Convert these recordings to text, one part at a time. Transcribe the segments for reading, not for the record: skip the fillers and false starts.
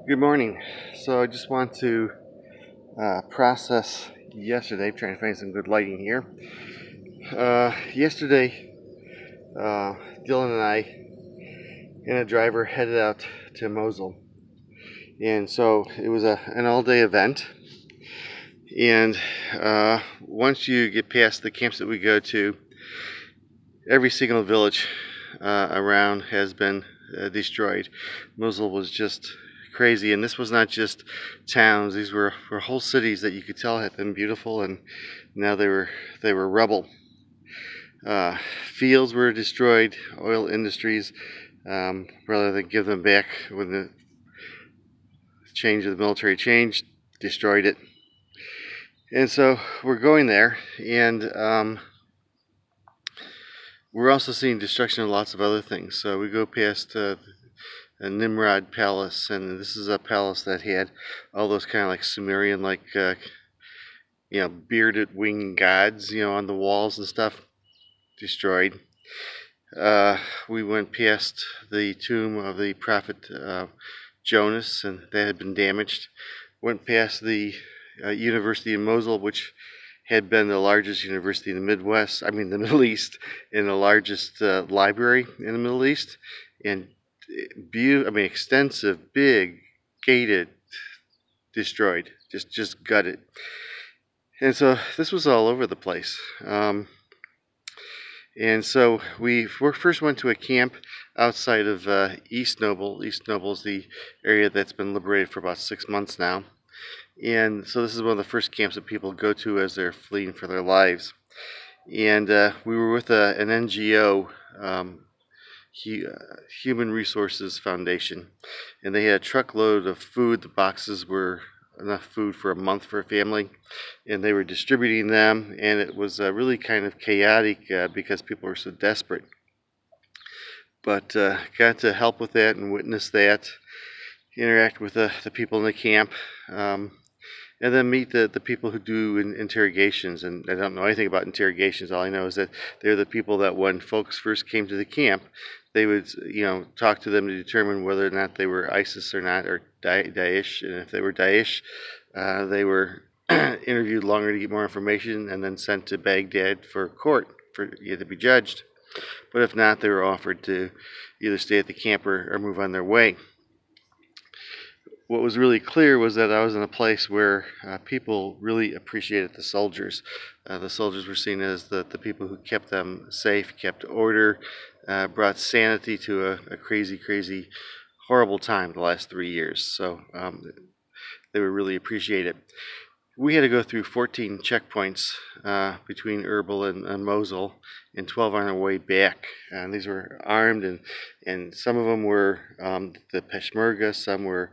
Good morning. So I just want to process yesterday. I'm trying to find some good lighting here. Yesterday, Dylan and I and a driver headed out to Mosul, and so it was an all-day event. And once you get past the camps that we go to, every single village around has been destroyed. Mosul was just crazy, and this was not just towns. These were whole cities that you could tell had been beautiful, and now they were rubble. Fields were destroyed. Oil industries, rather than give them back when the change of the military changed, destroyed it. And so we're going there, and we're also seeing destruction of lots of other things. So we go past a Nimrod palace, and this is a palace that had all those kind of like Sumerian, like bearded winged gods, on the walls and stuff, destroyed. We went past the tomb of the prophet Jonas, and that had been damaged. Went past the University of Mosul, which had been the largest university in the the Middle East, and the largest library in the Middle East, and extensive, big, gated, destroyed, just gutted. And so this was all over the place. And so we first went to a camp outside of East Noble. East Noble is the area that's been liberated for about 6 months now. And so this is one of the first camps that people go to as they're fleeing for their lives. And we were with an NGO, Human Resources Foundation, and they had a truckload of food. The boxes were enough food for a month for a family, and they were distributing them, and it was really kind of chaotic because people were so desperate. But got to help with that and witness that, interact with the people in the camp, and then meet the people who do interrogations. And I don't know anything about interrogations. All I know is that they're the people that when folks first came to the camp, they would talk to them to determine whether or not they were ISIS or not, or Daesh. And if they were Daesh, they were interviewed longer to get more information, and then sent to Baghdad for court to be judged. But if not, they were offered to either stay at the camp or move on their way. What was really clear was that I was in a place where people really appreciated the soldiers. The soldiers were seen as the people who kept them safe, kept order, brought sanity to a crazy, crazy, horrible time the last 3 years. So they were really appreciated. We had to go through 14 checkpoints between Erbil and Mosul, and 12 on our way back. And these were armed, and some of them were the Peshmerga, some were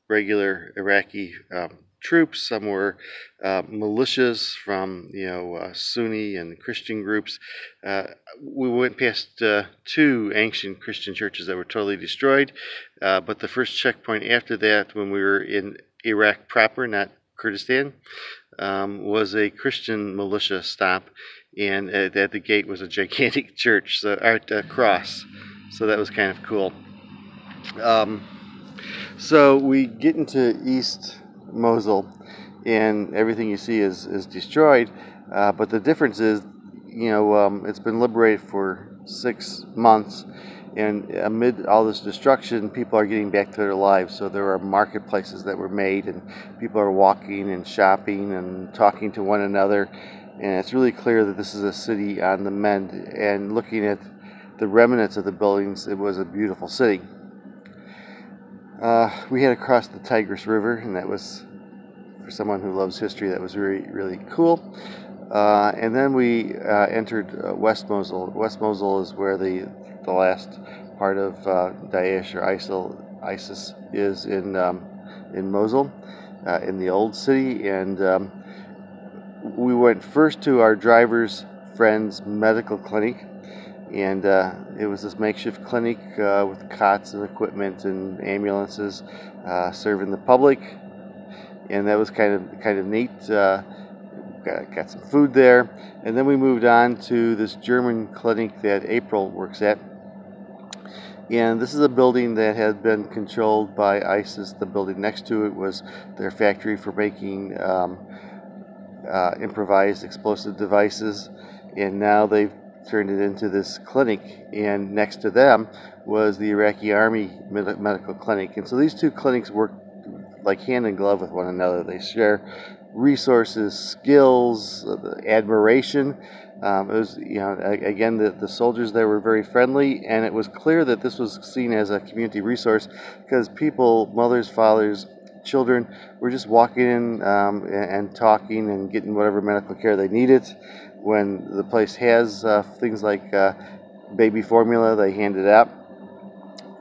regular Iraqi troops, some were militias from Sunni and Christian groups. We went past 2 ancient Christian churches that were totally destroyed, but the first checkpoint after that, when we were in Iraq proper, not Kurdistan, was a Christian militia stop, and at the gate was a gigantic church, cross. So that was kind of cool. So we get into East Mosul, and everything you see is destroyed. But the difference is, it's been liberated for 6 months, and amid all this destruction, people are getting back to their lives. So there are marketplaces that were made, and people are walking and shopping and talking to one another. And it's really clear that this is a city on the mend. And looking at the remnants of the buildings, it was a beautiful city. We had to cross the Tigris River, and that was, for someone who loves history, that was really, really cool. And then we entered West Mosul. West Mosul is where the last part of Daesh or ISIS is in Mosul, in the old city. And we went first to our driver's friend's medical clinic, and it was this makeshift clinic with cots and equipment and ambulances serving the public, and that was kind of neat. Got some food there, and then we moved on to this German clinic that April works at, And this is a building that had been controlled by ISIS. The building next to it was their factory for making improvised explosive devices, and now they've turned it into this clinic. And next to them was the Iraqi Army Medical Clinic. And so these two clinics work like hand in glove with one another. They share resources, skills, admiration. It was, again, the soldiers there were very friendly, and it was clear that this was seen as a community resource because people, mothers, fathers, children, were just walking in and talking and getting whatever medical care they needed. When the place has things like baby formula, they hand it out.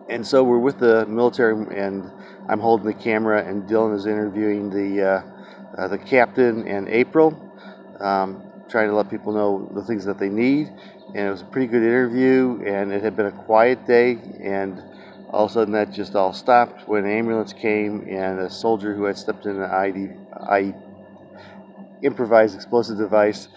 And so we're with the military, and I'm holding the camera, and Dylan is interviewing the captain and April, trying to let people know the things that they need. And it was a pretty good interview, and it had been a quiet day, and all of a sudden that just all stopped when an ambulance came, and a soldier who had stepped in an improvised explosive device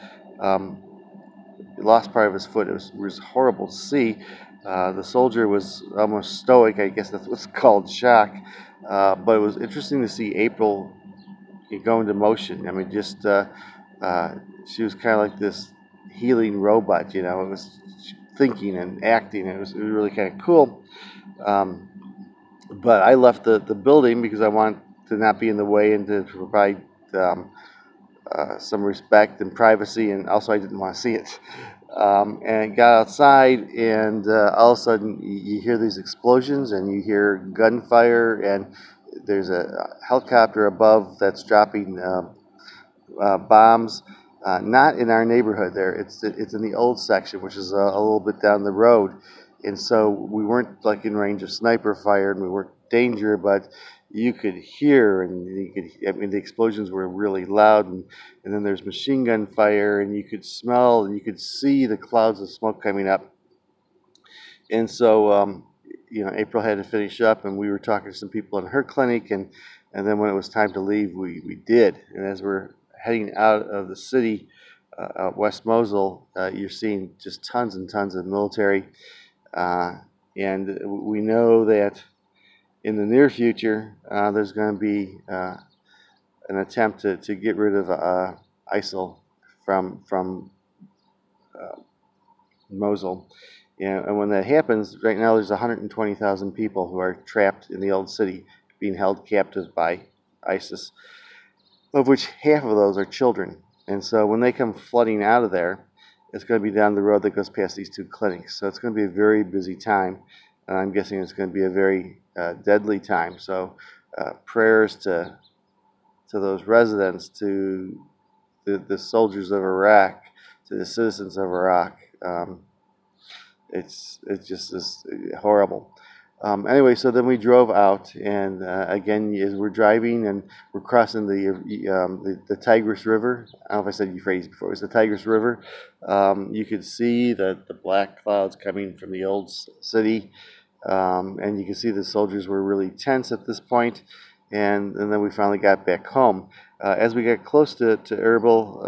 lost part of his foot. It was horrible to see. The soldier was almost stoic, I guess that's what's called shock. But it was interesting to see April go into motion. I mean, just she was kind of like this healing robot, It was thinking and acting. It was really kind of cool. But I left the building because I want to not be in the way and to provide some respect and privacy, and also I didn't want to see it. And got outside, and all of a sudden you hear these explosions, and you hear gunfire, and there's a helicopter above that's dropping bombs. Not in our neighborhood there. It's in the old section, which is a little bit down the road. And so we weren't like in range of sniper fire, and we weren't danger, but you could hear, and the explosions were really loud, and then there's machine gun fire, and you could smell, and you could see the clouds of smoke coming up. And so, April had to finish up, and we were talking to some people in her clinic, and then when it was time to leave, we did. And as we're heading out of the city, West Mosul, you're seeing just tons and tons of military, and we know that in the near future, there's going to be an attempt to get rid of ISIL from Mosul. And when that happens, right now there's 120,000 people who are trapped in the old city, being held captives by ISIS, of which half of those are children. And so when they come flooding out of there, it's going to be down the road that goes past these two clinics. So it's going to be a very busy time. And I'm guessing it's going to be a very deadly time. So prayers to those residents, to the soldiers of Iraq, to the citizens of Iraq. It's just this horrible. Anyway, so then we drove out, and again, as we're driving and we're crossing the Tigris River. I don't know if I said Euphrates before. It was the Tigris River. You could see the black clouds coming from the old city, and you can see the soldiers were really tense at this point. And then we finally got back home. As we got close to Erbil,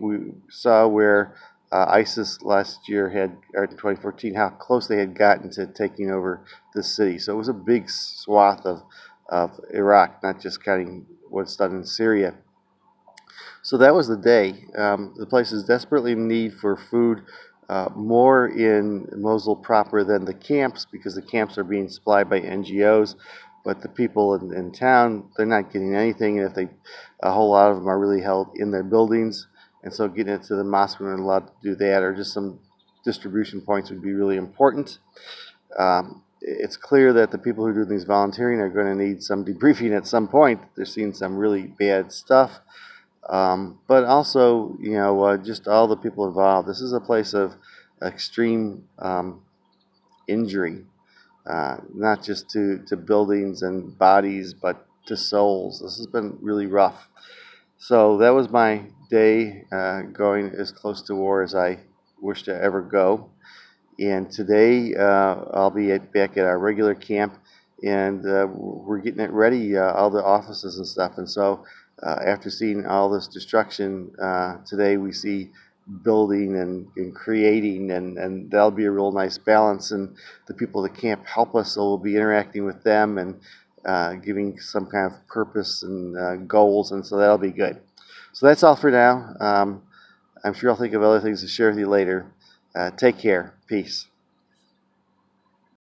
we saw where ISIS last year or in 2014, how close they had gotten to taking over the city. So it was a big swath of Iraq, not just counting what's done in Syria. So that was the day. The place is desperately in need for food, more in Mosul proper than the camps, because the camps are being supplied by NGOs. But the people in town, they're not getting anything, and a whole lot of them are really held in their buildings. And so getting it to the mosque when they're allowed to do that, or just some distribution points, would be really important. It's clear that the people who are doing these volunteering are going to need some debriefing at some point. They're seeing some really bad stuff. But also, just all the people involved. This is a place of extreme injury, not just to buildings and bodies, but to souls. This has been really rough. So that was my day, going as close to war as I wish to ever go. And today I'll be back at our regular camp, and we're getting it ready, all the offices and stuff. And so after seeing all this destruction, today we see building and creating, and that'll be a real nice balance. And the people that camp help us, so we'll be interacting with them and giving some kind of purpose and goals, and so that'll be good. So that's all for now. I'm sure I'll think of other things to share with you later. Take care. Peace.